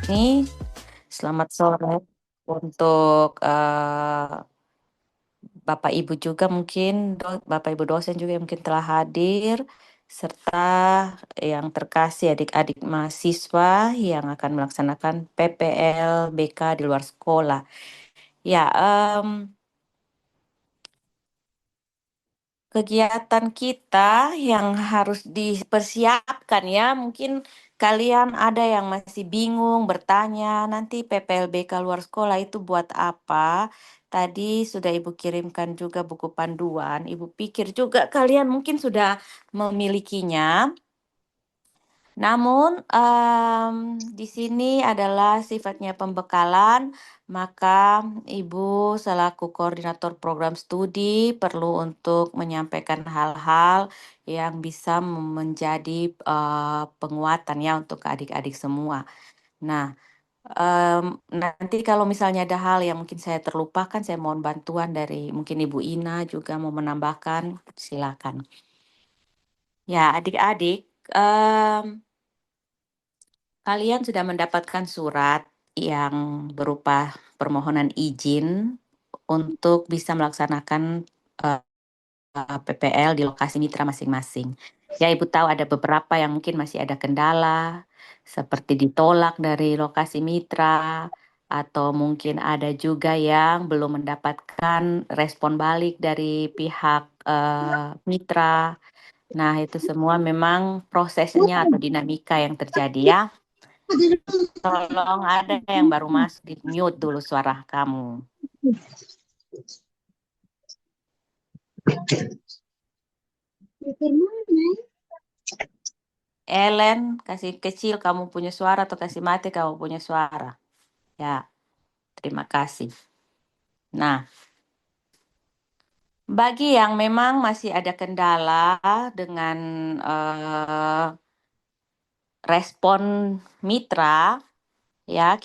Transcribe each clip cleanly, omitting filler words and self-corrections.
nih. Selamat sore untuk Bapak Ibu juga mungkin, Bapak Ibu dosen juga yang mungkin telah hadir, serta yang terkasih adik-adik mahasiswa yang akan melaksanakan PPLBK di luar sekolah. Ya, kegiatan kita yang harus dipersiapkan ya, mungkin kalian ada yang masih bingung bertanya, nanti PPLBK luar sekolah itu buat apa? Tadi sudah Ibu kirimkan juga buku panduan, Ibu pikir juga kalian mungkin sudah memilikinya. Namun, di sini adalah sifatnya pembekalan, maka Ibu selaku koordinator program studi perlu untuk menyampaikan hal-hal yang bisa menjadi penguatan ya untuk adik-adik semua. Nah, nanti kalau misalnya ada hal yang mungkin saya terlupakan, saya mohon bantuan dari mungkin Ibu Ina juga mau menambahkan, silakan. Ya, adik-adik, kalian sudah mendapatkan surat yang berupa permohonan izin untuk bisa melaksanakan PPL di lokasi mitra masing-masing. Ya, Ibu tahu ada beberapa yang mungkin masih ada kendala, seperti ditolak dari lokasi mitra, atau mungkin ada juga yang belum mendapatkan respon balik dari pihak mitra. Nah, itu semua memang prosesnya atau dinamika yang terjadi ya. Tolong ada yang baru masuk di mute dulu suara kamu. Ellen, kasih kecil kamu punya suara atau kasih mati kamu punya suara. Ya, terima kasih. Nah, bagi yang memang masih ada kendala dengan respon mitra, ya,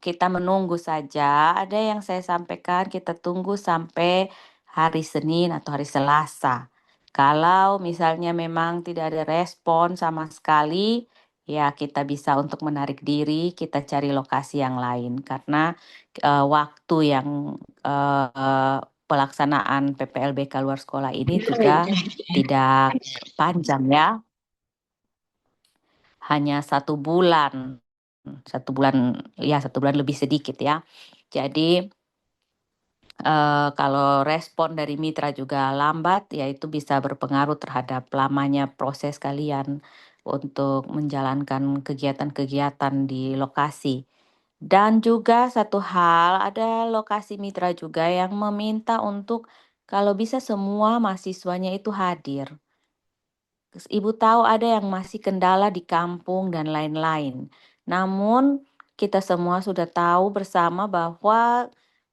kita menunggu saja. Ada yang saya sampaikan, kita tunggu sampai hari Senin atau hari Selasa. Kalau misalnya memang tidak ada respon sama sekali, ya kita bisa untuk menarik diri, kita cari lokasi yang lain. Karena waktu yang pelaksanaan PPLBK luar sekolah ini juga tidak panjang ya, hanya 1 bulan. 1 bulan, ya 1 bulan lebih sedikit ya. Jadi kalau respon dari mitra juga lambat, ya itu bisa berpengaruh terhadap lamanya proses kalian untuk menjalankan kegiatan-kegiatan di lokasi. Dan juga satu hal, ada lokasi mitra juga yang meminta untuk kalau bisa semua mahasiswanya itu hadir. Ibu tahu ada yang masih kendala di kampung dan lain-lain. Namun kita semua sudah tahu bersama bahwa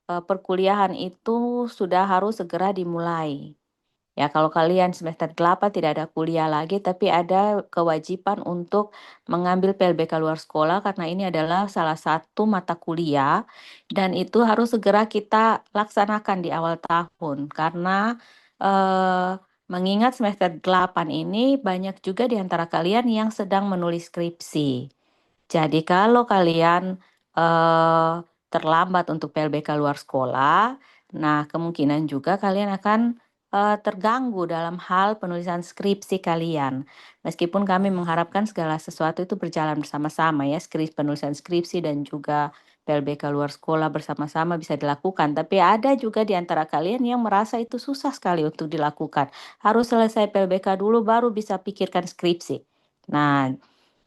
perkuliahan itu sudah harus segera dimulai. Ya, kalau kalian semester 8 tidak ada kuliah lagi, tapi ada kewajiban untuk mengambil PLBK luar sekolah karena ini adalah salah satu mata kuliah dan itu harus segera kita laksanakan di awal tahun karena eh, mengingat semester 8 ini banyak juga di antara kalian yang sedang menulis skripsi. Jadi kalau kalian eh, terlambat untuk PLBK luar sekolah, nah kemungkinan juga kalian akan terganggu dalam hal penulisan skripsi kalian. Meskipun kami mengharapkan segala sesuatu itu berjalan bersama-sama ya, penulisan skripsi dan juga PLBK luar sekolah bersama-sama bisa dilakukan. Tapi ada juga di antara kalian yang merasa itu susah sekali untuk dilakukan. Harus selesai PLBK dulu baru bisa pikirkan skripsi. Nah,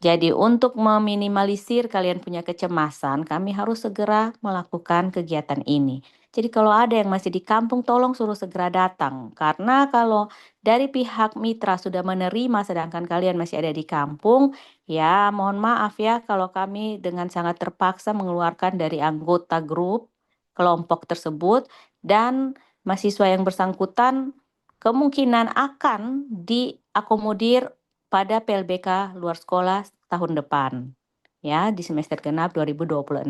jadi untuk meminimalisir kalian punya kecemasan, kami harus segera melakukan kegiatan ini. Jadi kalau ada yang masih di kampung, tolong suruh segera datang. Karena kalau dari pihak mitra sudah menerima sedangkan kalian masih ada di kampung, ya mohon maaf ya kalau kami dengan sangat terpaksa mengeluarkan dari anggota grup kelompok tersebut dan mahasiswa yang bersangkutan kemungkinan akan diakomodir pada PLBK luar sekolah tahun depan, ya di semester genap 2026.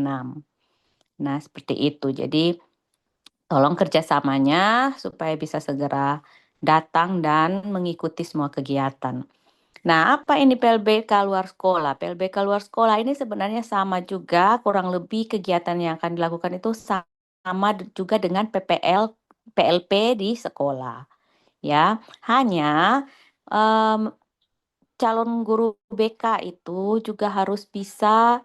Nah, seperti itu. Jadi, tolong kerjasamanya supaya bisa segera datang dan mengikuti semua kegiatan. Nah, apa ini PLBK luar sekolah? PLBK luar sekolah ini sebenarnya sama juga, kurang lebih kegiatan yang akan dilakukan itu sama juga dengan PLP di sekolah, ya. Hanya em, calon guru BK itu juga harus bisa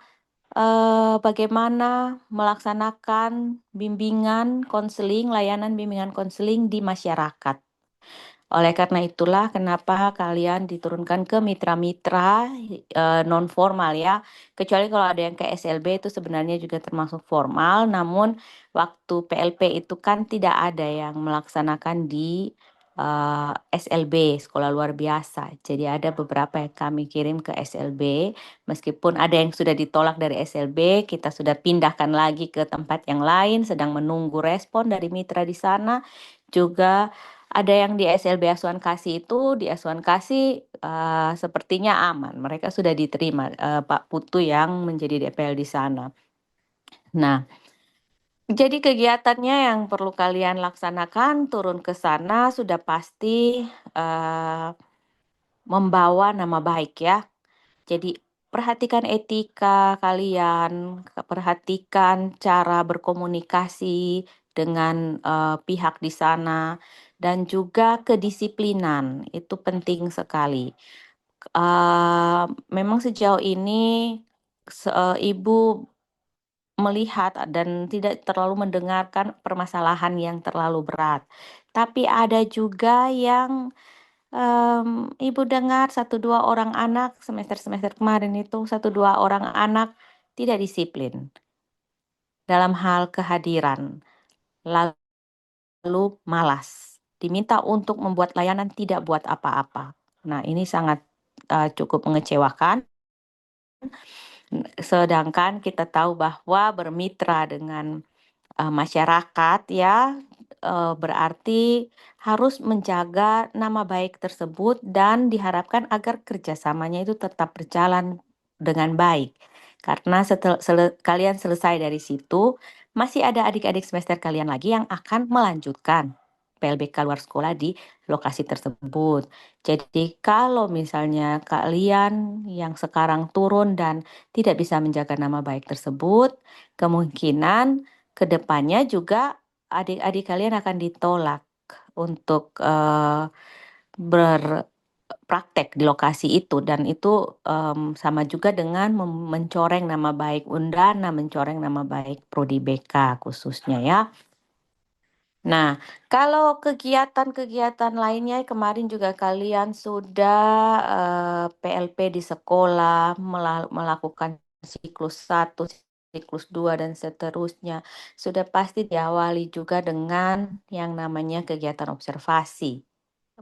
bagaimana melaksanakan bimbingan konseling, layanan bimbingan konseling di masyarakat. Oleh karena itulah kenapa kalian diturunkan ke mitra-mitra non formal ya. Kecuali kalau ada yang ke SLB itu sebenarnya juga termasuk formal, namun waktu PLP itu kan tidak ada yang melaksanakan di SLB, sekolah luar biasa. Jadi ada beberapa yang kami kirim ke SLB, meskipun ada yang sudah ditolak dari SLB, kita sudah pindahkan lagi ke tempat yang lain, sedang menunggu respon dari mitra di sana. Juga ada yang di SLB Asuhan Kasih itu, di Asuhan Kasih sepertinya aman. Mereka sudah diterima, Pak Putu yang menjadi DPL di sana. Nah, jadi kegiatannya yang perlu kalian laksanakan, turun ke sana sudah pasti membawa nama baik ya. Jadi perhatikan etika kalian, perhatikan cara berkomunikasi dengan pihak di sana, dan juga kedisiplinan itu penting sekali. Memang sejauh ini ibu melihat dan tidak terlalu mendengarkan permasalahan yang terlalu berat. Tapi ada juga yang ibu dengar satu dua orang anak semester-semester kemarin itu, satu dua orang anak tidak disiplin dalam hal kehadiran, lalu malas, diminta untuk membuat layanan tidak buat apa-apa. Nah, ini sangat cukup mengecewakan. Sedangkan kita tahu bahwa bermitra dengan masyarakat ya, berarti harus menjaga nama baik tersebut dan diharapkan agar kerjasamanya itu tetap berjalan dengan baik. Karena kalian selesai dari situ, masih ada adik-adik semester kalian lagi yang akan melanjutkan PLBK luar sekolah di lokasi tersebut. Jadi kalau misalnya kalian yang sekarang turun dan tidak bisa menjaga nama baik tersebut, kemungkinan kedepannya juga adik-adik kalian akan ditolak untuk berpraktek di lokasi itu, dan itu sama juga dengan mencoreng nama baik Undana, mencoreng nama baik Prodi BK khususnya ya. Nah, kalau kegiatan-kegiatan lainnya kemarin juga kalian sudah PLP di sekolah, melakukan siklus 1, siklus 2 dan seterusnya. Sudah pasti diawali juga dengan yang namanya kegiatan observasi,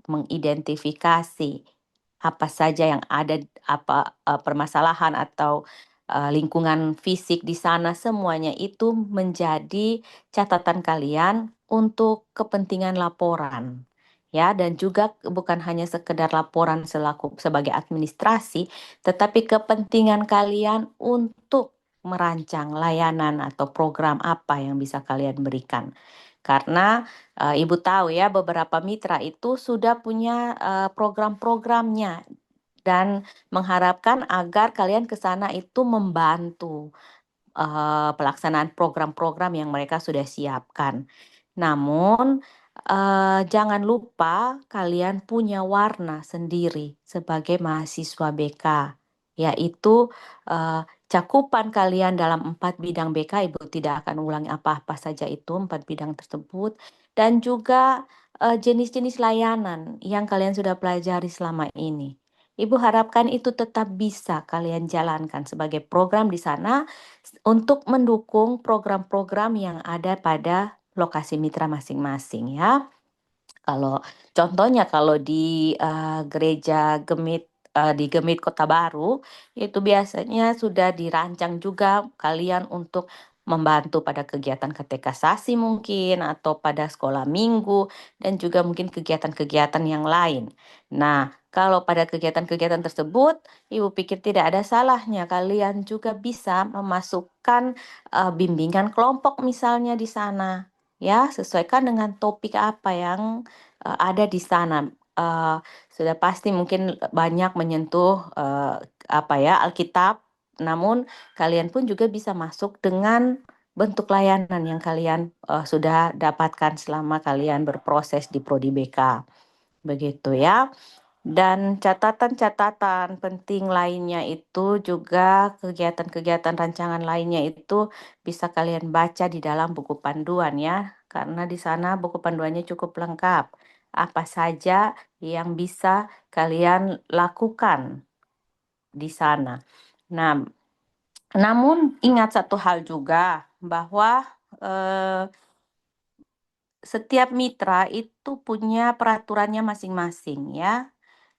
mengidentifikasi apa saja yang ada, permasalahan atau lingkungan fisik di sana, semuanya itu menjadi catatan kalian untuk kepentingan laporan. Ya, dan juga bukan hanya sekedar laporan sebagai administrasi, tetapi kepentingan kalian untuk merancang layanan atau program apa yang bisa kalian berikan. Karena Ibu tahu ya, beberapa mitra itu sudah punya program-programnya dan mengharapkan agar kalian ke sana itu membantu pelaksanaan program-program yang mereka sudah siapkan. Namun, jangan lupa kalian punya warna sendiri sebagai mahasiswa BK, yaitu cakupan kalian dalam 4 bidang BK. Ibu tidak akan ulangi apa-apa saja itu 4 bidang tersebut, dan juga jenis-jenis layanan yang kalian sudah pelajari selama ini. Ibu harapkan itu tetap bisa kalian jalankan sebagai program di sana untuk mendukung program-program yang ada pada lokasi mitra masing-masing ya. Kalau contohnya kalau di gereja Gemit, di Gemit Kota Baru, itu biasanya sudah dirancang juga kalian untuk membantu pada kegiatan katekisasi mungkin, atau pada sekolah minggu, dan juga mungkin kegiatan-kegiatan yang lain. Nah, kalau pada kegiatan-kegiatan tersebut, Ibu pikir tidak ada salahnya kalian juga bisa memasukkan bimbingan kelompok misalnya di sana. Ya, sesuaikan dengan topik apa yang ada di sana. uh, sudah pasti mungkin banyak menyentuh apa ya, Alkitab, namun kalian pun juga bisa masuk dengan bentuk layanan yang kalian sudah dapatkan selama kalian berproses di Prodi BK. Begitu ya. Dan catatan-catatan penting lainnya itu juga kegiatan-kegiatan rancangan lainnya itu bisa kalian baca di dalam buku panduan ya, karena di sana buku panduannya cukup lengkap. Apa saja yang bisa kalian lakukan di sana. Nah, namun ingat satu hal juga bahwa eh, setiap mitra itu punya peraturannya masing-masing ya.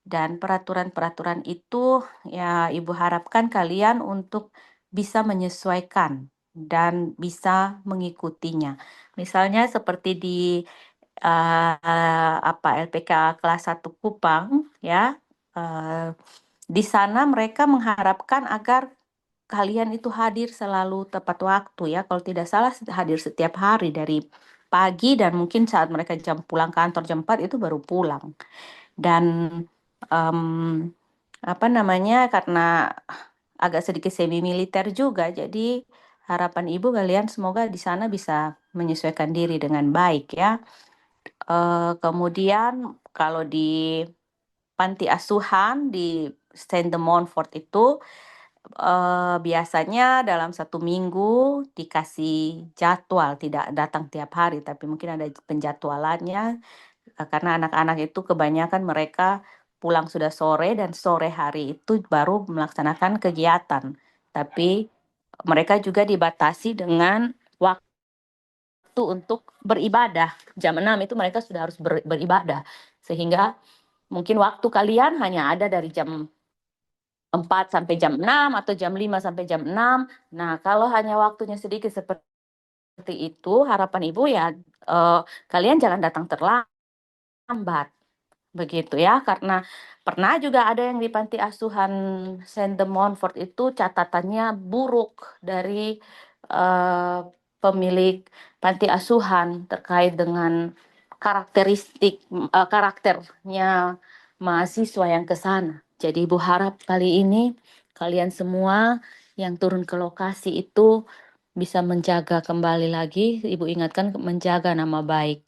Dan peraturan-peraturan itu ya Ibu harapkan kalian untuk bisa menyesuaikan dan bisa mengikutinya. Misalnya seperti di LPK kelas 1 Kupang ya. eh, di sana mereka mengharapkan agar kalian itu hadir selalu tepat waktu ya. Kalau tidak salah hadir setiap hari dari pagi dan mungkin saat mereka jam pulang kantor jam 4 itu baru pulang. Dan em, apa namanya karena agak sedikit semi militer juga, jadi harapan ibu kalian semoga di sana bisa menyesuaikan diri dengan baik ya. Kemudian kalau di panti asuhan di Saint de Montfort itu biasanya dalam 1 minggu dikasih jadwal, tidak datang tiap hari, tapi mungkin ada penjadwalannya. Karena anak-anak itu kebanyakan mereka pulang sudah sore dan sore hari itu baru melaksanakan kegiatan. Tapi mereka juga dibatasi dengan waktu untuk beribadah. Jam 6 itu mereka sudah harus beribadah. Sehingga mungkin waktu kalian hanya ada dari jam 4 sampai jam 6 atau jam 5 sampai jam 6. Nah, kalau hanya waktunya sedikit seperti itu, harapan Ibu ya kalian jangan datang terlambat. Begitu ya, karena pernah juga ada yang di panti asuhan Saint de Montfort itu catatannya buruk dari eh, pemilik panti asuhan terkait dengan karakternya mahasiswa yang ke sana. Jadi Ibu harap kali ini kalian semua yang turun ke lokasi itu bisa menjaga kembali lagi, Ibu ingatkan menjaga nama baik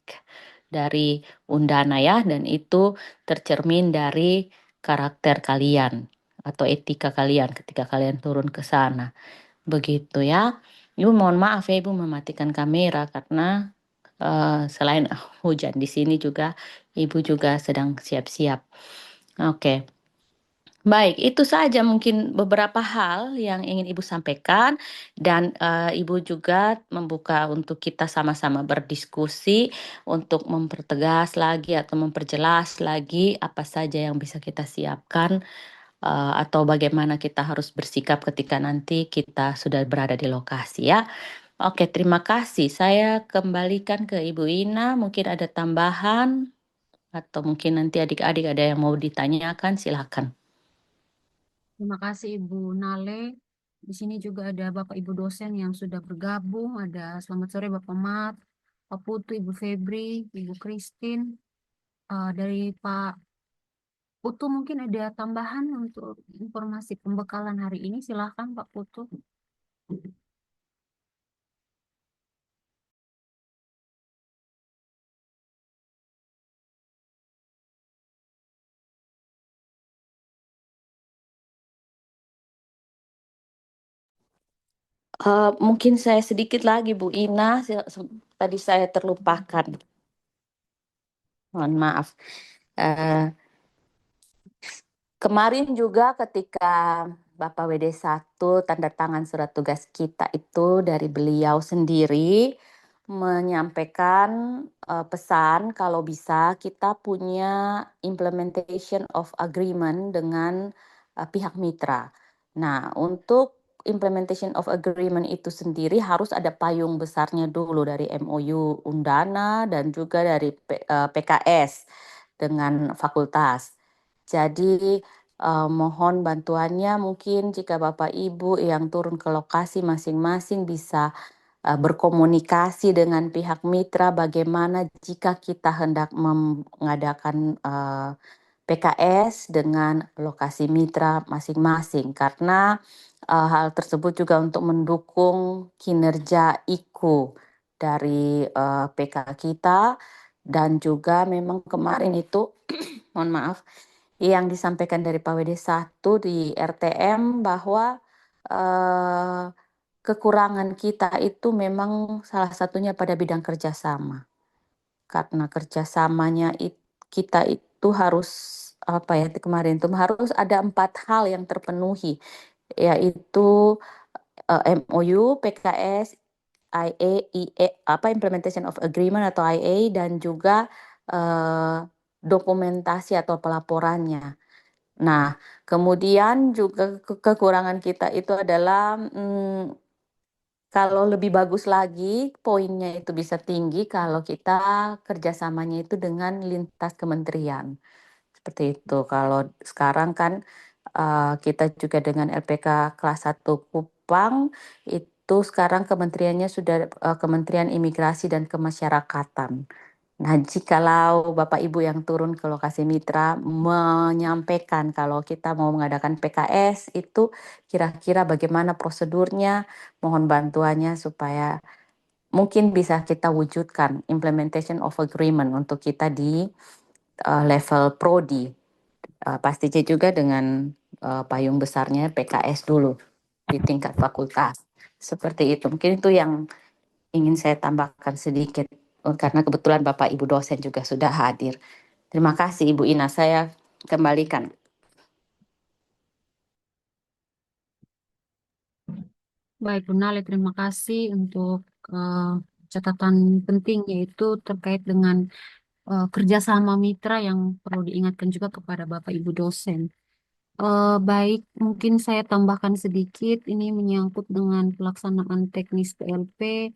dari Undana ya, dan itu tercermin dari karakter kalian atau etika kalian ketika kalian turun ke sana. Begitu ya. Ibu mohon maaf ya Ibu mematikan kamera karena selain hujan di sini juga Ibu juga sedang siap-siap. Oke. Baik, itu saja mungkin beberapa hal yang ingin Ibu sampaikan dan Ibu juga membuka untuk kita sama-sama berdiskusi untuk mempertegas lagi atau memperjelas lagi apa saja yang bisa kita siapkan atau bagaimana kita harus bersikap ketika nanti kita sudah berada di lokasi ya. Oke, terima kasih. Saya kembalikan ke Ibu Ina, mungkin ada tambahan atau mungkin nanti adik-adik ada yang mau ditanyakan, silakan. Terima kasih Ibu Nale. Di sini juga ada Bapak Ibu dosen yang sudah bergabung. Ada selamat sore Bapak Mat, Pak Putu, Ibu Febri, Ibu Christine. Dari Pak Putu mungkin ada tambahan untuk informasi pembekalan hari ini. Silahkan Pak Putu. Mungkin saya sedikit lagi Bu Ina, tadi saya terlupakan. Mohon maaf. Eh, Kemarin juga ketika Bapak WD1 tanda tangan surat tugas kita itu dari beliau sendiri menyampaikan pesan kalau bisa kita punya implementation of agreement dengan pihak mitra. Nah, untuk implementation of agreement itu sendiri harus ada payung besarnya dulu dari MOU Undana dan juga dari PKS dengan fakultas. Jadi mohon bantuannya mungkin jika Bapak Ibu yang turun ke lokasi masing-masing bisa berkomunikasi dengan pihak mitra bagaimana jika kita hendak mengadakan PKS dengan lokasi mitra masing-masing karena hal tersebut juga untuk mendukung kinerja IKU dari PK kita dan juga memang kemarin itu mohon maaf yang disampaikan dari Pak WD 1 di RTM bahwa eh, kekurangan kita itu memang salah satunya pada bidang kerjasama. Karena kerjasamanya kita itu harus apa ya kemarin itu harus ada 4 hal yang terpenuhi, yaitu MOU, PKS, IA, apa Implementation of Agreement atau IA dan juga eh, dokumentasi atau pelaporannya. Nah, kemudian juga kekurangan kita itu adalah kalau lebih bagus lagi, poinnya itu bisa tinggi kalau kita kerjasamanya itu dengan lintas kementerian. Seperti itu. Kalau sekarang kan kita juga dengan LPK kelas 1 Kupang, itu sekarang kementeriannya sudah Kementerian Imigrasi dan Kemasyarakatan. Nah, jikalau Bapak Ibu yang turun ke lokasi mitra menyampaikan kalau kita mau mengadakan PKS itu kira-kira bagaimana prosedurnya, mohon bantuannya supaya mungkin bisa kita wujudkan implementation of agreement untuk kita di level prodi. Pastinya juga dengan payung besarnya PKS dulu di tingkat fakultas. Seperti itu. Mungkin itu yang ingin saya tambahkan sedikit karena kebetulan Bapak Ibu dosen juga sudah hadir. Terima kasih Ibu Ina, saya kembalikan. Baik, Bu Nale, terima kasih untuk eh, catatan penting yaitu terkait dengan kerjasama mitra yang perlu diingatkan juga kepada Bapak Ibu dosen. Baik, mungkin saya tambahkan sedikit ini menyangkut dengan pelaksanaan teknis PLP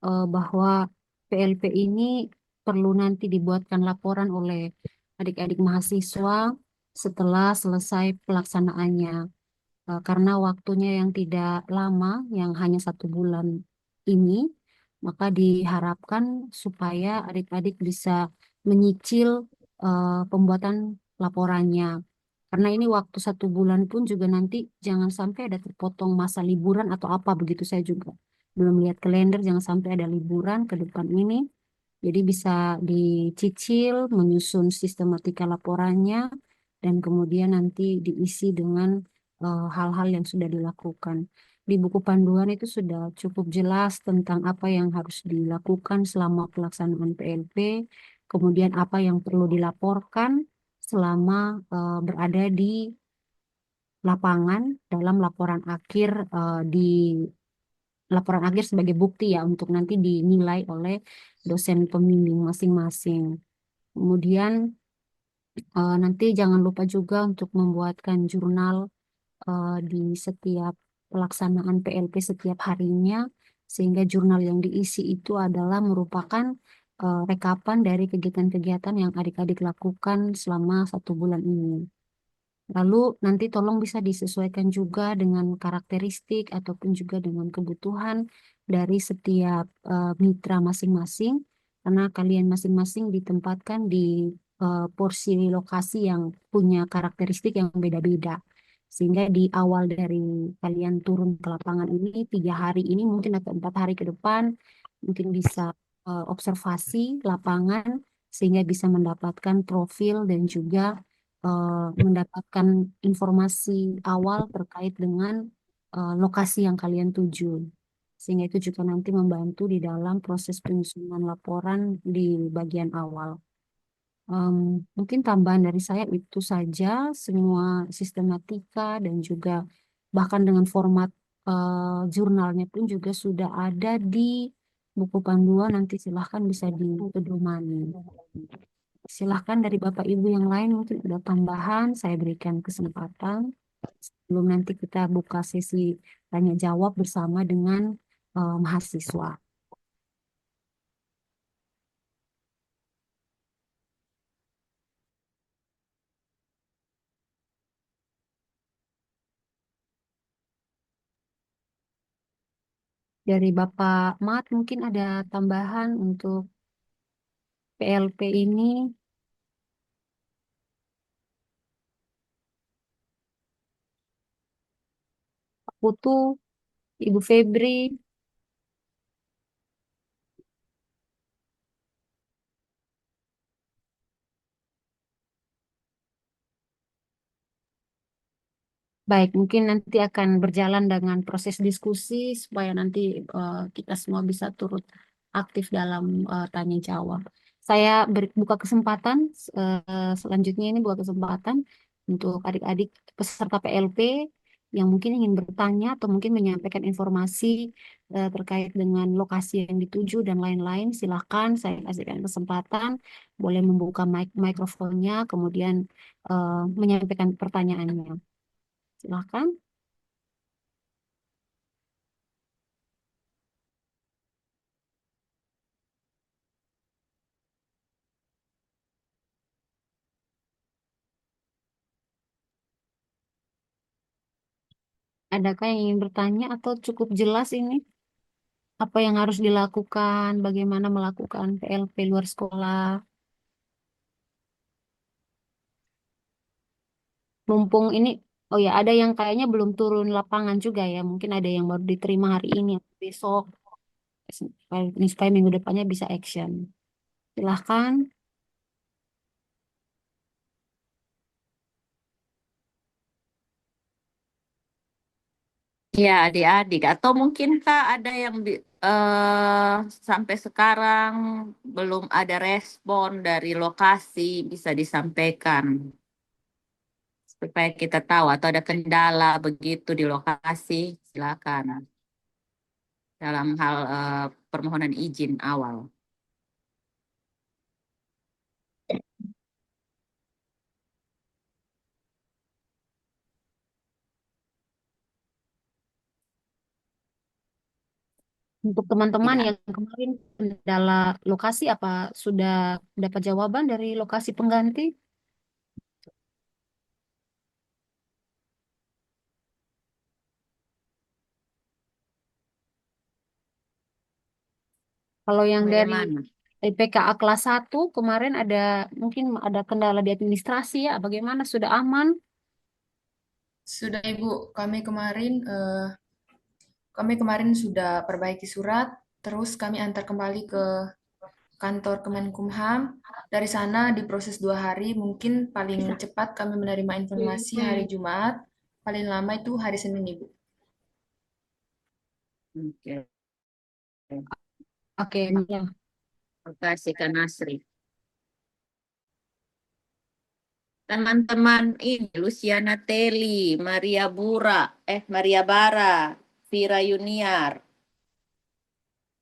bahwa PLP ini perlu nanti dibuatkan laporan oleh adik-adik mahasiswa setelah selesai pelaksanaannya. Karena waktunya yang tidak lama, yang hanya 1 bulan ini, maka diharapkan supaya adik-adik bisa menyicil pembuatan laporannya. Karena ini waktu 1 bulan pun juga nanti jangan sampai ada terpotong masa liburan atau apa begitu, saya juga belum lihat kalender, jangan sampai ada liburan ke depan ini. Jadi bisa dicicil, menyusun sistematika laporannya, dan kemudian nanti diisi dengan hal-hal yang sudah dilakukan. Di buku panduan itu sudah cukup jelas tentang apa yang harus dilakukan selama pelaksanaan PLP, kemudian apa yang perlu dilaporkan selama berada di lapangan dalam laporan akhir sebagai bukti ya untuk nanti dinilai oleh dosen pembimbing masing-masing. Kemudian nanti jangan lupa juga untuk membuatkan jurnal di setiap pelaksanaan PLP setiap harinya, sehingga jurnal yang diisi itu adalah merupakan rekapan dari kegiatan-kegiatan yang adik-adik lakukan selama 1 bulan ini. Lalu nanti tolong bisa disesuaikan juga dengan karakteristik ataupun juga dengan kebutuhan dari setiap mitra masing-masing, karena kalian masing-masing ditempatkan di porsi lokasi yang punya karakteristik yang beda-beda. Sehingga di awal dari kalian turun ke lapangan ini, 3 hari ini mungkin atau 4 hari ke depan, mungkin bisa observasi lapangan sehingga bisa mendapatkan profil dan juga mendapatkan informasi awal terkait dengan lokasi yang kalian tuju. Sehingga itu juga nanti membantu di dalam proses penyusunan laporan di bagian awal. Em, Mungkin tambahan dari saya itu saja, semua sistematika dan juga bahkan dengan format jurnalnya pun juga sudah ada di buku panduan, nanti silahkan bisa dipedomani. Silahkan dari Bapak Ibu yang lain mungkin ada tambahan, saya berikan kesempatan sebelum nanti kita buka sesi tanya jawab bersama dengan mahasiswa. Dari Bapak Mat mungkin ada tambahan untuk PLP ini. Pak Putu, Ibu Febri. Baik, mungkin nanti akan berjalan dengan proses diskusi supaya nanti kita semua bisa turut aktif dalam tanya jawab. Saya buka kesempatan selanjutnya ini buka kesempatan untuk adik-adik peserta PLP yang mungkin ingin bertanya atau mungkin menyampaikan informasi terkait dengan lokasi yang dituju dan lain-lain. Silakan saya kasihkan kesempatan, boleh membuka mikrofonnya, kemudian menyampaikan pertanyaannya. Silakan. Adakah yang ingin bertanya atau cukup jelas ini? Apa yang harus dilakukan? Bagaimana melakukan PLP luar sekolah? Mumpung ini, oh ya, ada yang kayaknya belum turun lapangan juga ya. Mungkin ada yang baru diterima hari ini, besok, supaya minggu depannya bisa action. Silahkan. Ya, adik-adik. Atau mungkinkah ada yang sampai sekarang belum ada respon dari lokasi bisa disampaikan supaya kita tahu atau ada kendala begitu di lokasi, silakan dalam hal permohonan izin awal. Untuk teman-teman Tidak. yang kemarin kendala lokasi, apa sudah dapat jawaban dari lokasi pengganti? Kalau yang dari Bagaimana? PKA kelas 1 kemarin ada mungkin ada kendala di administrasi ya, bagaimana sudah aman? Sudah Ibu, kami kemarin sudah perbaiki surat, terus kami antar kembali ke kantor Kemenkumham. Dari sana diproses 2 hari, mungkin paling cepat kami menerima informasi hari Jumat, paling lama itu hari Senin Ibu. Oke. Oke, ya. Terima kasih, Kak Nasri. Teman-teman ini, Luciana Teli, Maria Bara, Vira Yuniar,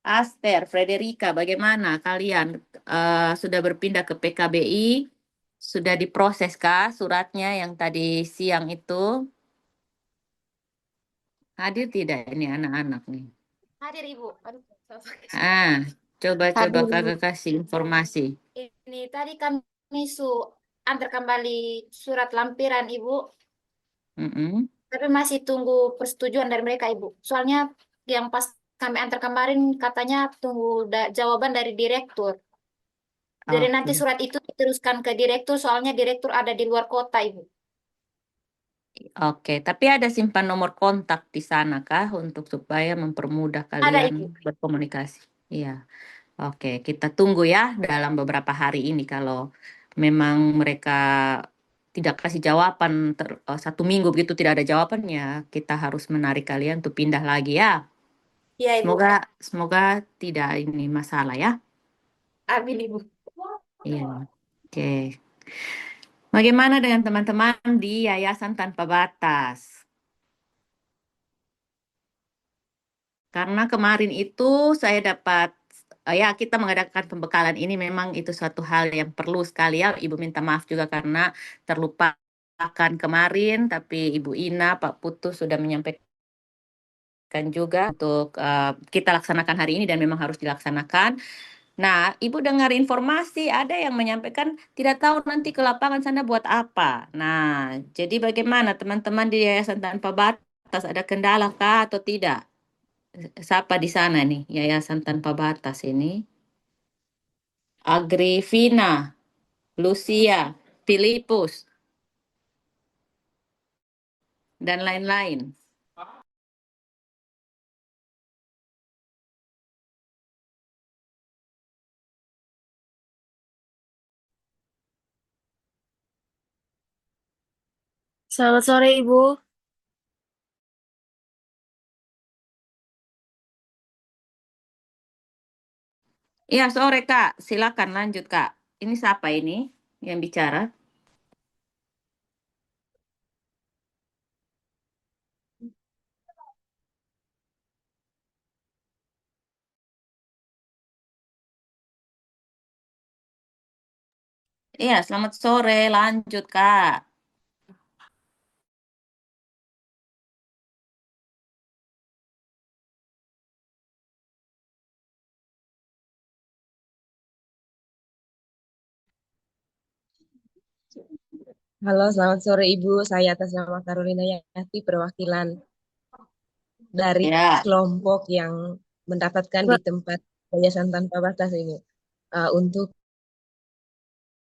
Aster, Frederica, bagaimana kalian sudah berpindah ke PKBI? Sudah diproseskah suratnya yang tadi siang itu? Hadir tidak ini anak-anak nih? Hadir Ibu. Aduh, Ah, coba-coba Hadir, Ibu. kakak kasih informasi. ini tadi kami antar kembali surat lampiran Ibu, Mm-mm. tapi masih tunggu persetujuan dari mereka Ibu. Soalnya yang pas kami antar kemarin katanya tunggu jawaban dari direktur. Jadi nanti Oke, surat itu diteruskan ke direktur, soalnya direktur ada di luar kota Ibu. oke. Tapi ada simpan nomor kontak di sana kah untuk supaya mempermudah Ada kalian Ibu. berkomunikasi? Iya. Oke, kita tunggu ya dalam beberapa hari ini kalau memang mereka tidak kasih jawaban 1 minggu begitu tidak ada jawabannya, kita harus menarik kalian untuk pindah lagi ya. Iya Ibu. Semoga semoga tidak ini masalah ya. Amin Ibu. Iya. Oke. Bagaimana dengan teman-teman di Yayasan Tanpa Batas? Karena kemarin itu saya dapat, ya kita mengadakan pembekalan ini memang itu suatu hal yang perlu sekali ya. Ibu minta maaf juga karena terlupakan kemarin, tapi Ibu Ina, Pak Putu sudah menyampaikan juga untuk kita laksanakan hari ini dan memang harus dilaksanakan. Nah, Ibu dengar informasi ada yang menyampaikan tidak tahu nanti ke lapangan sana buat apa. Nah, jadi bagaimana teman-teman di Yayasan Tanpa Batas ada kendala kah atau tidak? Siapa di sana nih? Yayasan Tanpa Batas ini. Agrifina, Lucia, Filipus, dan lain-lain. Selamat sore, Ibu. Iya, sore Kak. Silakan lanjut Kak. Ini siapa ini yang bicara? Iya, selamat sore. Lanjut Kak. Halo, selamat sore Ibu. Saya atas nama Carolina Yati, perwakilan dari Ya. kelompok yang mendapatkan di tempat Yayasan Tanpa Batas ini. Untuk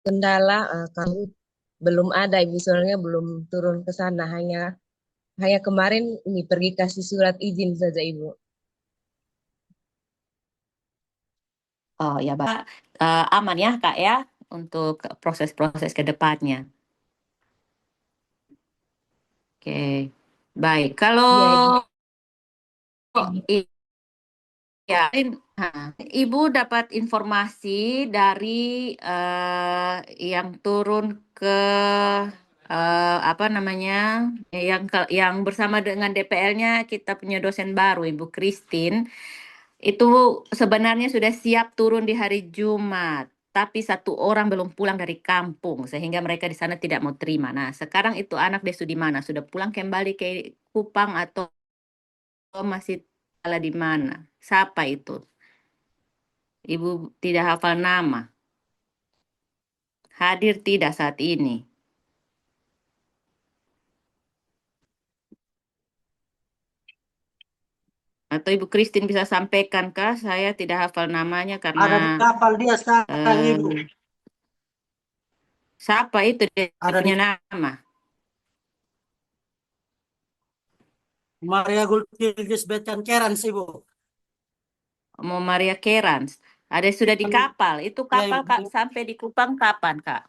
kendala, kami belum ada, Ibu, soalnya belum turun ke sana. Hanya kemarin ini pergi kasih surat izin saja, Ibu. Oh ya, Pak. Aman ya Kak ya untuk proses-proses ke depannya. Oke. Baik. Kalau Iya, Ibu. ya, Ibu dapat informasi dari yang turun ke apa namanya, yang bersama dengan DPL-nya kita punya dosen baru Ibu Christine. Itu sebenarnya sudah siap turun di hari Jumat, tapi satu orang belum pulang dari kampung sehingga mereka di sana tidak mau terima. Nah, sekarang itu anak dia sudah di mana? Sudah pulang kembali ke Kupang atau masih tinggal di mana? Siapa itu? Ibu tidak hafal nama. Hadir tidak saat ini? Atau Ibu Christine bisa sampaikan kah? Saya tidak hafal namanya karena Ada di kapal dia sekarang, Ibu. siapa itu dia Ada di punya nama? Maria Gulkilgis Becan Kerans, Ibu. Mau Maria Kerans. Ada sudah di kapal. Itu Ya, kapal Ibu. Kak sampai di Kupang kapan Kak?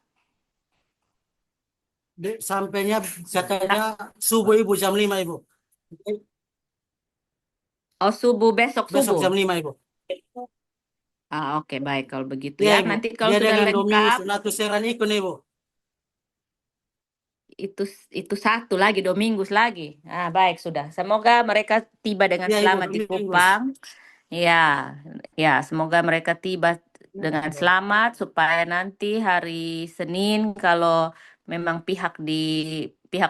Sampainya katanya subuh, Ibu, jam 5, Ibu. Oh subuh besok Besok subuh. jam 5, Ibu. Oke, baik kalau begitu Ya, ya. Ibu. Nanti kalau Dia sudah dengan Domingus lengkap Natuseran ikut, Ibu. itu itu satu lagi Domingus lagi. Baik sudah. Semoga mereka tiba dengan Ya, Ibu, selamat di Domingus. Kupang. Ya, ya, semoga mereka tiba dengan selamat supaya nanti hari Senin kalau memang pihak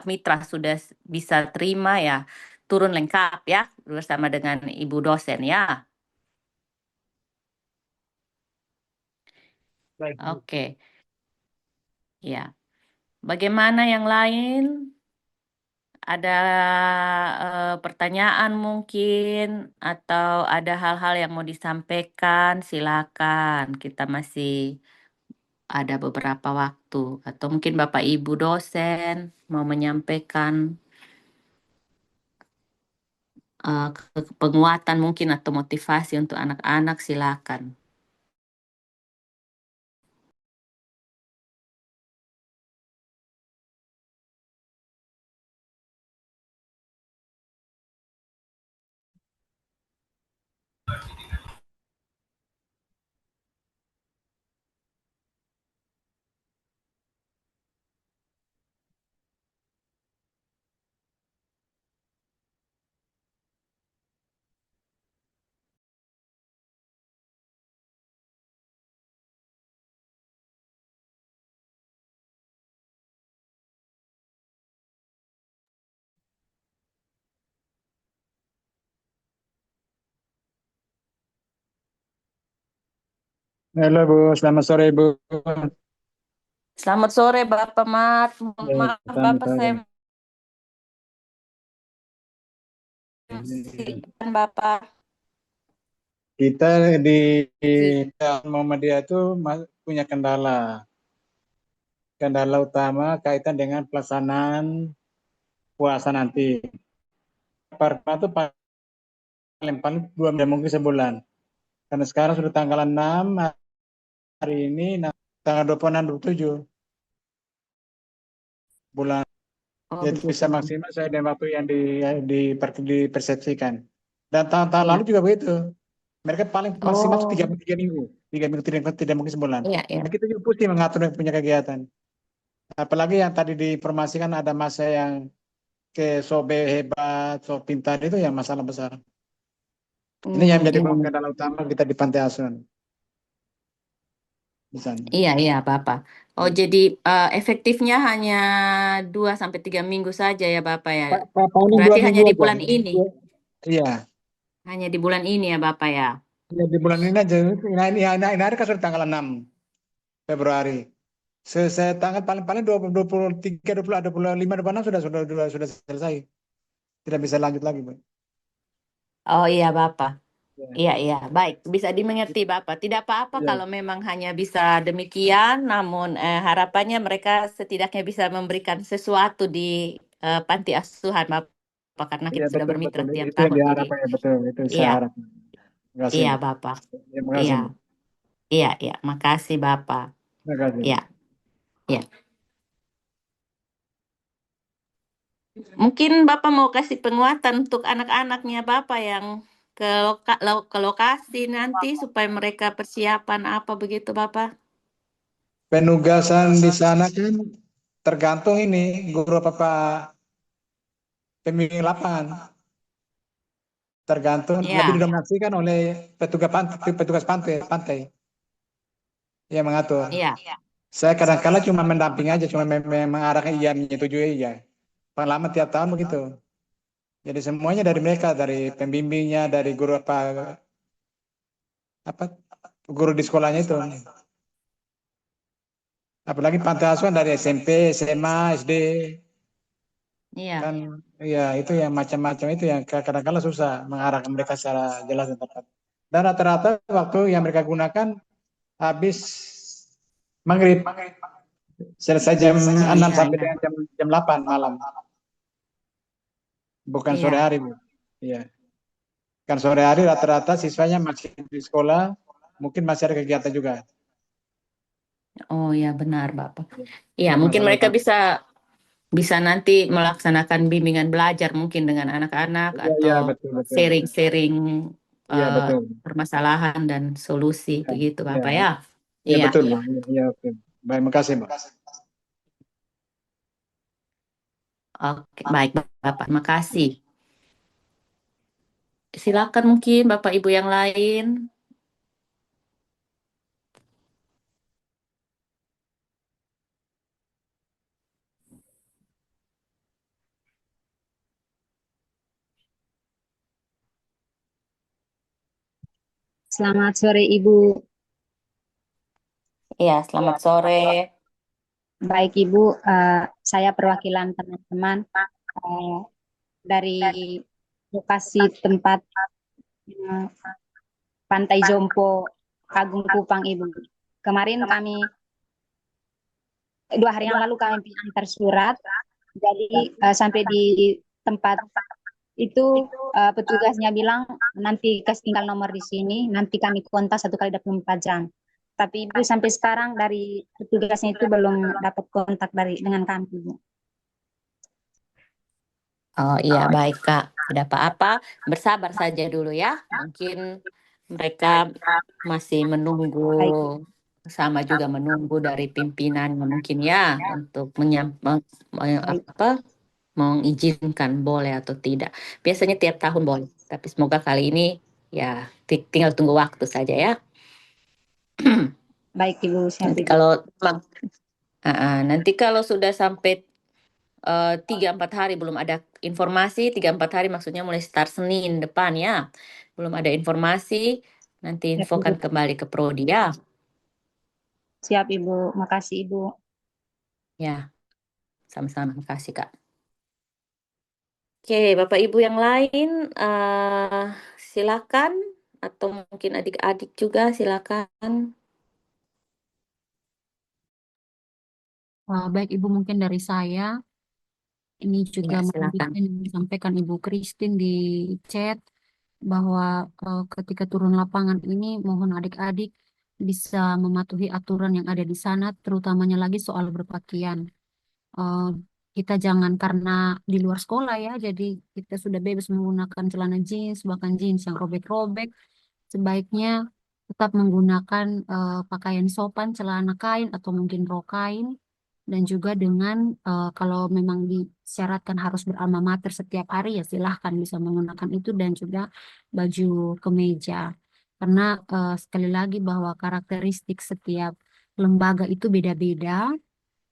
mitra sudah bisa terima ya, turun lengkap ya bersama dengan Ibu dosen ya. Baik, Ibu. Oke. Ya. Bagaimana yang lain? Ada pertanyaan mungkin atau ada hal-hal yang mau disampaikan, silakan. Kita masih ada beberapa waktu atau mungkin Bapak Ibu dosen mau menyampaikan penguatan mungkin atau motivasi untuk anak-anak, silakan. Halo Bu, selamat sore Bu. Selamat sore Bapak Mat. Mohon Ya, maaf selamat Bapak sore. saya MC-kan Bapak. Kita di Ki- Muhammadiyah itu punya kendala. Kendala utama kaitan dengan pelaksanaan puasa nanti. Pertama itu paling paling 2 minggu mungkin sebulan. Karena sekarang sudah tanggal 6 hari ini, tanggal 26, 27 bulan. Oh Jadi bisa begitu. maksimal saya dan waktu yang dipersepsikan. Dan tahun-tahun lalu Iya. juga begitu. Mereka paling maksimal itu Oh, 3 minggu. 3 minggu tidak mungkin sebulan. iya, iya. Nah, kita juga pusing mengatur punya kegiatan. Apalagi yang tadi diinformasikan ada masa yang ke sobe hebat, so pintar itu yang masalah besar. Ini yang menjadi Iya. kendala utama kita di Pantai Asuhan di sana. Iya, iya, Bapak. Oh, jadi efektifnya hanya 2 sampai 3 minggu saja ya, Bapak ya. Paling Berarti hanya 2 minggu di aja. bulan ini. Iya, Hanya di bulan ini ya, Bapak ya. ya, di bulan ini aja. Nah, ini hari kan sudah tanggal 6 Februari. Saya tanggal paling-paling 23, 20, 25, 26 sudah selesai. Tidak bisa lanjut lagi, Bu. Oh iya, Bapak. Ya, Iya, iya. Baik, bisa dimengerti, Bapak. Tidak apa-apa ya, kalau memang hanya bisa demikian, namun harapannya mereka setidaknya bisa memberikan sesuatu di panti asuhan, Bapak, karena ya, kita sudah betul, bermitra betul. tiap Itu yang tahun. Jadi, diharapkan ya, betul. Itu saya iya, harap. Terima kasih, iya, Bu. Bapak. Terima Iya, kasih, Bu. iya, iya. Makasih, Bapak. Terima kasih, Bu. Iya, iya. Mungkin Bapak mau kasih penguatan untuk anak-anaknya Bapak yang ke lokasi nanti supaya mereka persiapan apa begitu Bapak? Penugasan di sana kan tergantung ini guru apa Pak pembimbing lapangan. Tergantung lebih Ya, didominasikan oleh petugas pantai yang mengatur. iya, Saya kadang-kala cuma mendamping aja, cuma mengarahkan iya, menyetujui iya. Pengalaman tiap tahun begitu. Jadi semuanya dari mereka, dari pembimbingnya, dari guru apa guru di sekolahnya itu. Apalagi pantai asuhan dari SMP, SMA, SD iya. kan, ya itu yang macam-macam itu yang kadang-kala susah mengarahkan mereka secara jelas dan tepat. Dan rata-rata waktu yang mereka gunakan habis maghrib, selesai jam Oh 6 iya, sampai iya. dengan jam 8 malam, bukan sore Iya. hari, Bu. Iya. Kan sore hari rata-rata siswanya masih di sekolah, mungkin masih ada kegiatan juga. Oh iya benar Bapak. Iya, Itu mungkin masalah mereka utama. bisa bisa nanti melaksanakan bimbingan belajar mungkin dengan anak-anak Iya, iya, atau betul, betul. sharing-sharing Iya, eh, betul. permasalahan dan solusi Ya, begitu iya, Bapak ya. iya, Iya. betul, Mbak. Iya, iya, oke. Baik, makasih, Mbak. Oke, baik Bapak. Makasih. Silakan mungkin Bapak Ibu yang lain. Selamat sore Ibu. Iya, selamat sore. Baik Ibu, saya perwakilan teman-teman eh, dari lokasi tempat eh, Pantai Jompo, Agung Kupang Ibu. Kemarin kami 2 hari yang lalu kami antar surat, jadi sampai di tempat itu petugasnya bilang nanti kasih tinggal nomor di sini, nanti kami kontak 1 kali 24 jam. Tapi Ibu sampai sekarang dari petugasnya itu belum dapat kontak dengan kami, Ibu. Oh iya, baik Kak. Tidak apa-apa. Bersabar saja dulu ya. Mungkin mereka masih menunggu, Baik, sama juga menunggu dari pimpinan mungkin ya untuk baik, apa mengizinkan boleh atau tidak. Biasanya tiap tahun boleh, tapi semoga kali ini ya tinggal tunggu waktu saja ya. baik Ibu, siap Nanti Ibu. kalau nanti kalau sudah sampai 3-4 hari belum ada informasi, 3-4 hari maksudnya mulai start Senin depan ya. Belum ada informasi, nanti Siap Ibu. infokan kembali ke Prodi ya. Siap Ibu, makasih Ibu. Ya, sama-sama. Makasih Kak. Oke, Bapak Ibu yang lain, silakan atau mungkin adik-adik juga, silakan. Baik Ibu, mungkin dari saya ini juga Ya, melanjutkan silakan. yang disampaikan Ibu Christine di chat bahwa ketika turun lapangan ini mohon adik-adik bisa mematuhi aturan yang ada di sana, terutamanya lagi soal berpakaian. Eh, kita jangan karena di luar sekolah ya, jadi kita sudah bebas menggunakan celana jeans, bahkan jeans yang robek-robek. Sebaiknya tetap menggunakan pakaian sopan, celana kain atau mungkin rok kain, dan juga dengan kalau memang disyaratkan harus beralma mater setiap hari ya silahkan bisa menggunakan itu dan juga baju kemeja. Karena sekali lagi bahwa karakteristik setiap lembaga itu beda-beda,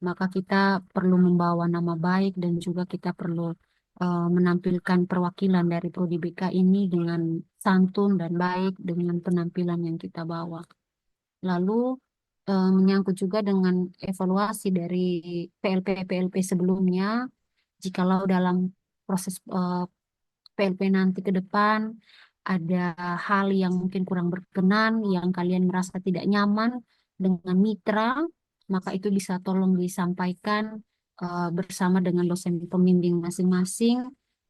maka kita perlu membawa nama baik dan juga kita perlu menampilkan perwakilan dari Prodi BK ini dengan santun dan baik dengan penampilan yang kita bawa. Lalu menyangkut juga dengan evaluasi dari PLP-PLP sebelumnya, jikalau dalam proses PLP nanti ke depan ada hal yang mungkin kurang berkenan, yang kalian merasa tidak nyaman dengan mitra, maka itu bisa tolong disampaikan bersama dengan dosen pembimbing masing-masing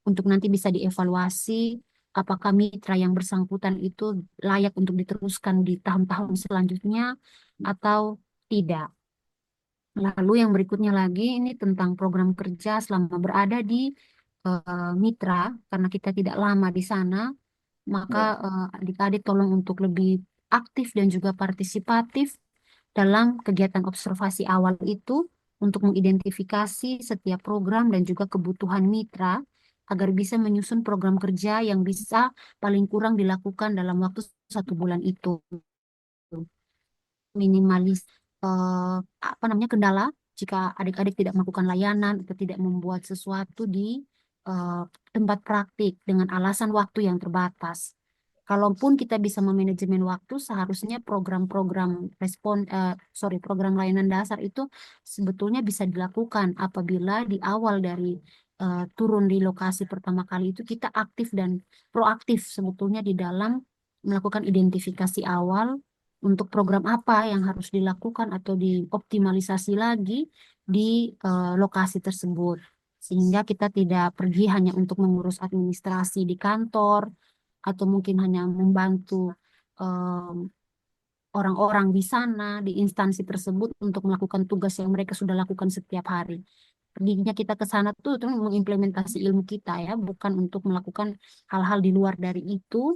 untuk nanti bisa dievaluasi apakah mitra yang bersangkutan itu layak untuk diteruskan di tahun-tahun selanjutnya atau tidak. Lalu yang berikutnya lagi ini tentang program kerja selama berada di mitra, karena kita tidak lama di sana, maka adik-adik tolong untuk lebih aktif dan juga partisipatif dalam kegiatan observasi awal itu untuk mengidentifikasi setiap program dan juga kebutuhan mitra agar bisa menyusun program kerja yang bisa paling kurang dilakukan dalam waktu 1 bulan itu. Minimalis kendala jika adik-adik tidak melakukan layanan atau tidak membuat sesuatu di tempat praktik dengan alasan waktu yang terbatas. Kalaupun kita bisa memanajemen waktu, seharusnya program layanan dasar itu sebetulnya bisa dilakukan apabila di awal dari turun di lokasi pertama kali itu kita aktif dan proaktif sebetulnya di dalam melakukan identifikasi awal untuk program apa yang harus dilakukan atau dioptimalisasi lagi di lokasi tersebut. Sehingga kita tidak pergi hanya untuk mengurus administrasi di kantor, atau mungkin hanya membantu orang-orang di sana, di instansi tersebut untuk melakukan tugas yang mereka sudah lakukan setiap hari. Perginya kita ke sana tuh untuk mengimplementasi ilmu kita ya, bukan untuk melakukan hal-hal di luar dari itu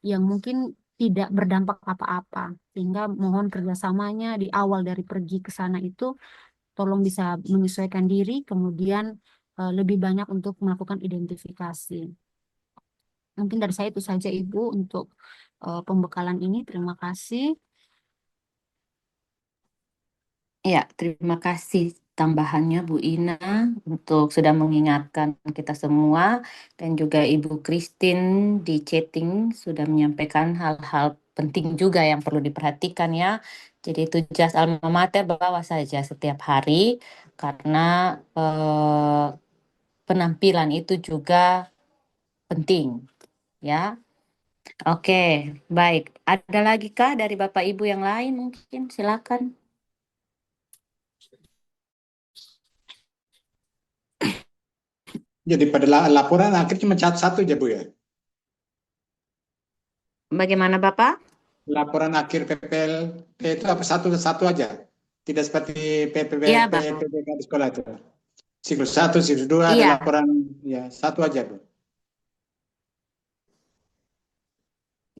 yang mungkin tidak berdampak apa-apa. Sehingga mohon kerjasamanya di awal dari pergi ke sana itu tolong bisa menyesuaikan diri, kemudian lebih banyak untuk melakukan identifikasi. Mungkin dari saya itu saja Ibu untuk pembekalan ini. Terima kasih. Ya, terima kasih tambahannya Bu Ina untuk sudah mengingatkan kita semua dan juga Ibu Christine di chatting sudah menyampaikan hal-hal penting juga yang perlu diperhatikan ya. Jadi itu jas alma mater bawa saja setiap hari karena penampilan itu juga penting ya. Oke, baik. Ada lagi kah dari Bapak Ibu yang lain mungkin? Silakan. Jadi pada laporan akhir cuma satu aja Bu ya? Bagaimana Bapak? Laporan akhir PPLP itu apa satu aja? Tidak seperti Iya, Bapak. PPK di sekolah itu. Siklus 1, siklus 2 ada Iya. laporan ya satu aja Bu.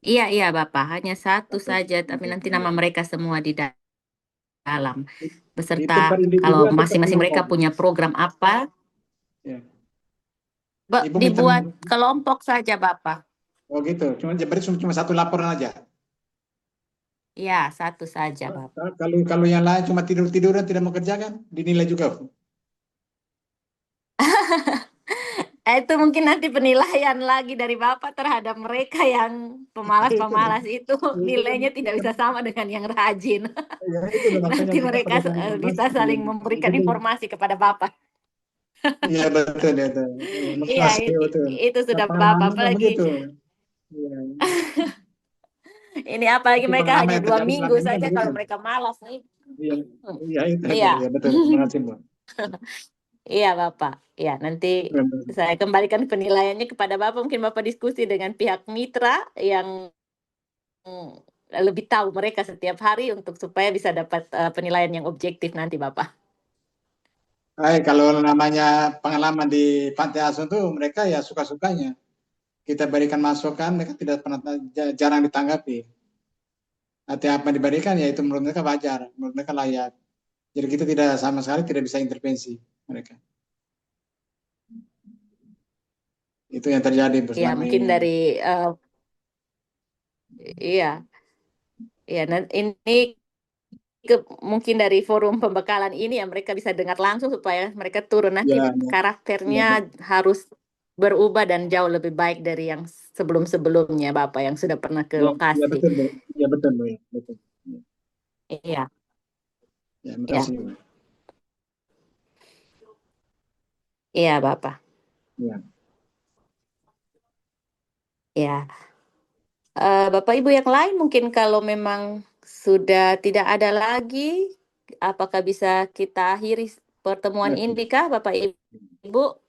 Iya Bapak, hanya satu saja, tapi nanti nama mereka semua di dalam. Beserta Itu per individu kalau atau per masing-masing mereka kelompok? punya program apa, Ya. Ibu minta dibuat kelompok saja Bapak. oh gitu, berarti cuma satu laporan aja. Iya, satu saja Bapak. Kalau yang lain cuma tidur-tiduran tidak mau kerjakan, dinilai juga. Itu mungkin nanti penilaian lagi dari Bapak terhadap mereka yang pemalas-pemalas itu nilainya tidak bisa sama dengan yang rajin. Ya, itu Nanti mereka bisa saling memberikan informasi kepada Bapak. Iya betul itu. Iya, Betul. itu sudah Apa Bapak, namanya apalagi begitu. Ya. Ini apalagi Tapi mereka pengalaman hanya yang 2 terjadi minggu selama ini saja begitu. kalau mereka malas nih. Iya, Hmm. iya itu aja. Iya. Iya betul. Terima kasih, Bu. Iya, Bapak. Ya, nanti saya kembalikan penilaiannya kepada Bapak. Mungkin Bapak diskusi dengan pihak mitra yang lebih tahu mereka setiap hari untuk supaya bisa dapat penilaian yang objektif nanti, Bapak. Kalau namanya pengalaman di Pantai Asuhan tuh mereka ya suka-sukanya. Kita berikan masukan, mereka tidak pernah jarang ditanggapi. Nanti apa yang diberikan ya itu menurut mereka wajar, menurut mereka layak. Jadi kita tidak sama sekali tidak bisa intervensi mereka. Itu yang terjadi Ya, selama mungkin ini. dari iya. Ya, ini mungkin dari forum pembekalan ini ya mereka bisa dengar langsung supaya mereka turun nanti Ya, karakternya ya, harus berubah dan jauh lebih baik dari yang sebelum-sebelumnya Bapak yang sudah pernah ke ya lokasi. betul, Bu. Ya betul, Bu. Ya, betul. Iya, Ya, ya, makasih, Bu. iya Bapak. Ya. Ya, Bapak Ibu yang lain mungkin kalau memang sudah tidak ada lagi, apakah bisa kita akhiri pertemuan Ya, ini kah Bapak Ibu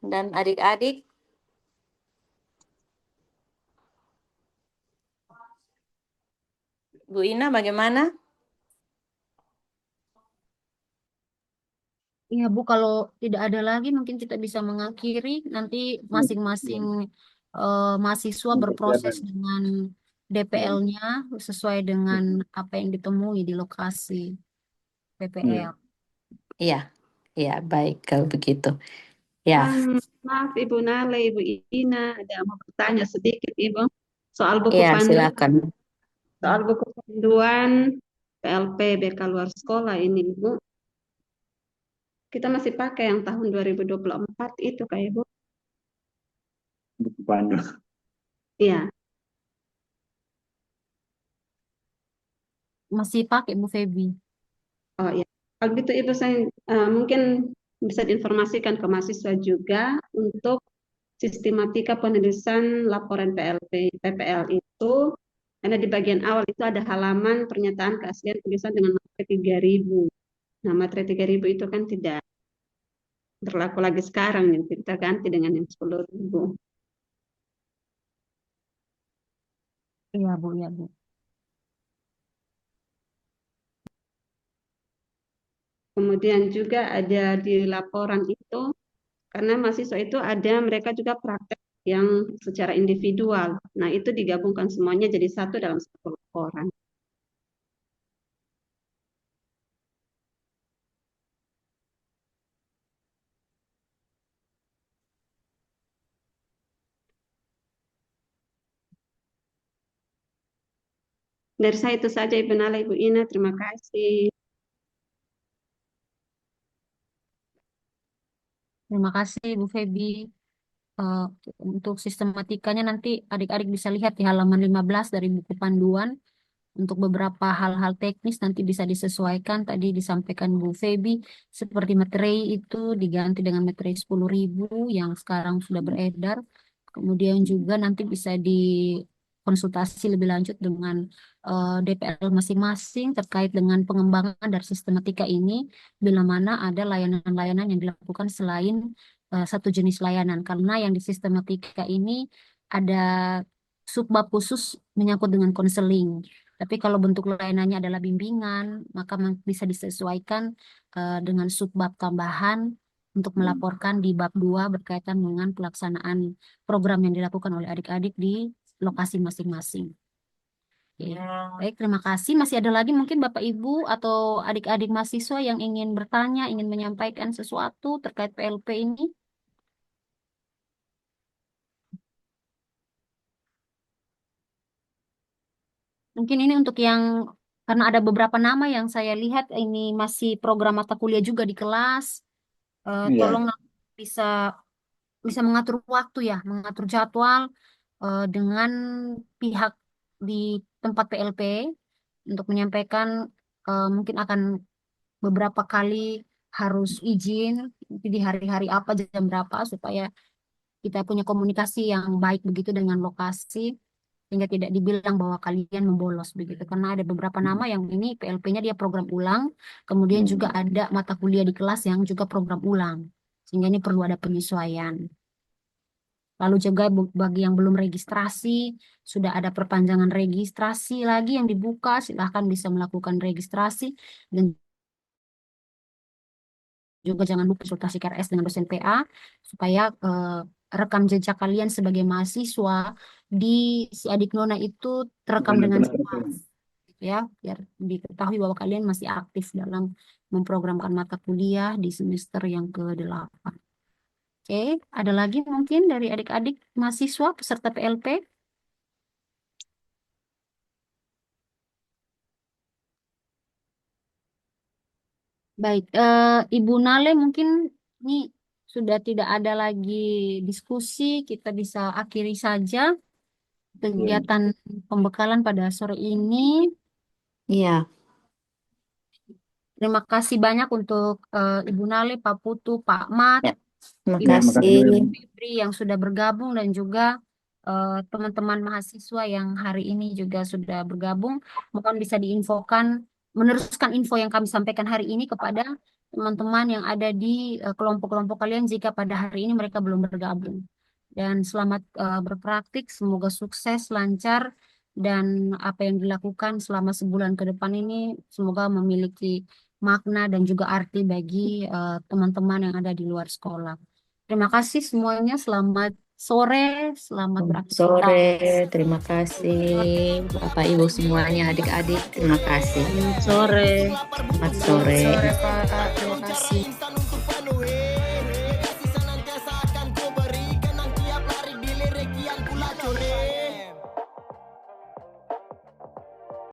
dan adik-adik? Bu Ina bagaimana? Iya Bu, kalau tidak ada lagi mungkin kita bisa mengakhiri nanti masing-masing mahasiswa berproses persiapan. dengan Ya. DPL-nya sesuai dengan apa yang ditemui di lokasi PPL. Iya, iya baik kalau begitu. Ya, Maaf Ibu Nale, Ibu Ina, ada mau bertanya sedikit Ibu soal buku iya panduan, silakan. soal buku panduan PLP BK luar sekolah ini Ibu. Kita masih pakai yang tahun 2024 itu kayak Ibu. Buku pandu. Iya, Masih pakai Bu Febi. oh iya. Kalau gitu Ibu saya mungkin bisa diinformasikan ke mahasiswa juga untuk sistematika penulisan laporan PPL itu, karena di bagian awal itu ada halaman pernyataan keaslian tulisan dengan materi 3.000. Nah, materi 3.000 itu kan tidak berlaku lagi sekarang, yang kita ganti dengan yang 10.000. Iya Bu, iya Bu. Kemudian juga ada di laporan itu, karena mahasiswa itu ada mereka juga praktek yang secara individual. Nah, itu digabungkan semuanya jadi satu dalam satu laporan. Dari saya itu saja Ibu Nala, Ibu Ina, terima kasih. Terima kasih Bu Febi. Eh, untuk sistematikanya nanti adik-adik bisa lihat di halaman 15 dari buku panduan. Untuk beberapa hal-hal teknis nanti bisa disesuaikan. Tadi disampaikan Bu Febi, seperti materi itu diganti dengan materi 10.000 yang sekarang sudah beredar. Kemudian juga nanti bisa dikonsultasi lebih lanjut dengan DPL masing-masing terkait dengan pengembangan dari sistematika ini, bila mana ada layanan-layanan yang dilakukan selain satu jenis layanan. Karena yang di sistematika ini ada subbab khusus menyangkut dengan konseling. Tapi kalau bentuk layanannya adalah bimbingan, maka bisa disesuaikan dengan subbab tambahan untuk melaporkan di bab 2 berkaitan dengan pelaksanaan program yang dilakukan oleh adik-adik di lokasi masing-masing. Oke. Baik, terima kasih. Masih ada lagi mungkin Bapak Ibu atau adik-adik mahasiswa yang ingin bertanya, ingin menyampaikan sesuatu terkait PLP ini? Mungkin ini untuk yang, karena ada beberapa nama yang saya lihat ini masih program mata kuliah juga di kelas. Iya. Tolong bisa bisa mengatur waktu ya, mengatur jadwal dengan pihak di tempat PLP untuk menyampaikan mungkin akan beberapa kali harus izin di hari-hari apa jam berapa supaya kita punya komunikasi yang baik begitu dengan lokasi. sehingga tidak dibilang bahwa kalian membolos begitu. Karena ada beberapa nama yang ini PLP-nya dia program ulang, kemudian juga ada mata kuliah di kelas yang juga program ulang, sehingga ini perlu ada penyesuaian. Lalu juga bagi yang belum registrasi, sudah ada perpanjangan registrasi lagi yang dibuka, silahkan bisa melakukan registrasi. Dan juga jangan lupa konsultasi KRS dengan dosen PA, supaya rekam jejak kalian sebagai mahasiswa di Siadik Nona itu terekam dengan jelas. Ya, biar diketahui bahwa kalian masih aktif dalam memprogramkan mata kuliah di semester yang ke-8. Oke, ada lagi mungkin dari adik-adik mahasiswa peserta PLP? Baik, Ibu Nale mungkin ini sudah tidak ada lagi diskusi, kita bisa akhiri saja kegiatan pembekalan pada sore ini. Iya, Terima kasih banyak untuk Ibu Nale, Pak Putu, Pak Mat, ya. Terima Ibu kasih. Febri yang sudah bergabung, dan juga teman-teman mahasiswa yang hari ini juga sudah bergabung. Mohon bisa diinfokan, meneruskan info yang kami sampaikan hari ini kepada teman-teman yang ada di kelompok-kelompok kalian jika pada hari ini mereka belum bergabung. Dan selamat berpraktik, semoga sukses, lancar, dan apa yang dilakukan selama sebulan ke depan ini semoga memiliki makna dan juga arti bagi teman-teman yang ada di luar sekolah. Terima kasih semuanya. Selamat sore, selamat beraktivitas. Sore, terima kasih Bapak Ibu semuanya, adik-adik, terima kasih. Sore. Selamat sore. Sore, Pak. Terima kasih.